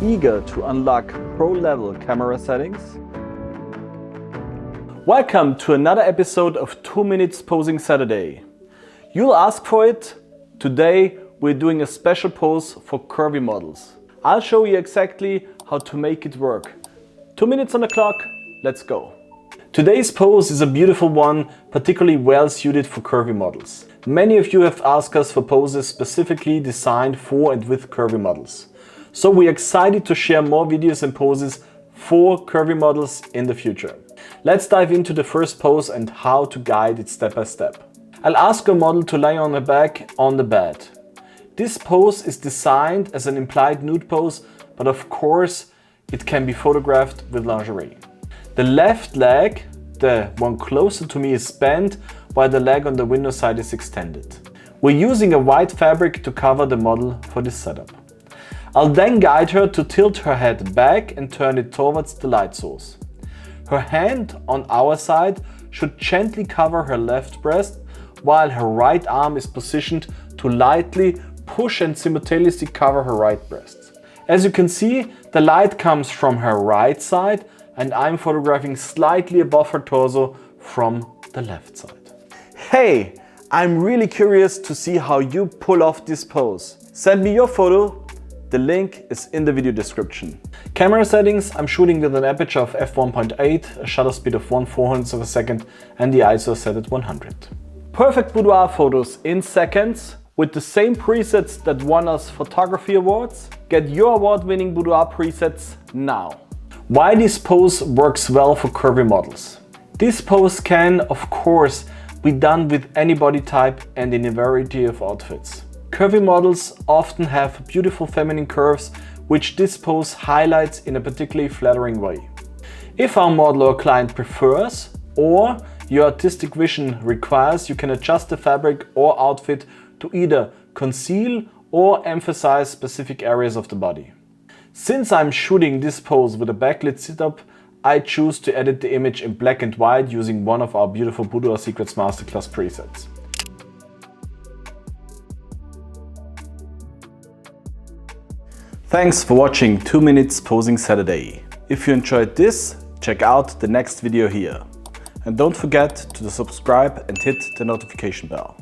Eager to unlock pro-level camera settings? Welcome to another episode of 2 Minutes Posing Saturday. You'll ask for it. Today we're doing a special pose for curvy models. I'll show you exactly how to make it work. 2 minutes on the clock, let's go. Today's pose is a beautiful one, particularly well suited for curvy models. Many of you have asked us for poses specifically designed for and with curvy models. So we're excited to share more videos and poses for curvy models in the future. Let's dive into the first pose and how to guide it step by step. I'll ask a model to lie on her back on the bed. This pose is designed as an implied nude pose, but of course it can be photographed with lingerie. The left leg, the one closer to me, is bent while the leg on the window side is extended. We're using a white fabric to cover the model for this setup. I'll then guide her to tilt her head back and turn it towards the light source. Her hand on our side should gently cover her left breast, while her right arm is positioned to lightly push and simultaneously cover her right breast. As you can see, the light comes from her right side and I'm photographing slightly above her torso from the left side. Hey, I'm really curious to see how you pull off this pose. Send me your photo. The link is in the video description. Camera settings: I'm shooting with an aperture of f1.8, a shutter speed of 1/400th of a second and the ISO set at 100. Perfect boudoir photos in seconds with the same presets that won us photography awards. Get your award-winning boudoir presets now. Why this pose works well for curvy models? This pose can, of course, be done with any body type and in a variety of outfits. Curvy models often have beautiful feminine curves, which this pose highlights in a particularly flattering way. If our model or client prefers, or your artistic vision requires, you can adjust the fabric or outfit to either conceal or emphasize specific areas of the body. Since I'm shooting this pose with a backlit setup, I choose to edit the image in black and white using one of our beautiful Boudoir Secrets Masterclass presets. Thanks for watching 2 Minutes Posing Saturday. If you enjoyed this, check out the next video here. And don't forget to subscribe and hit the notification bell.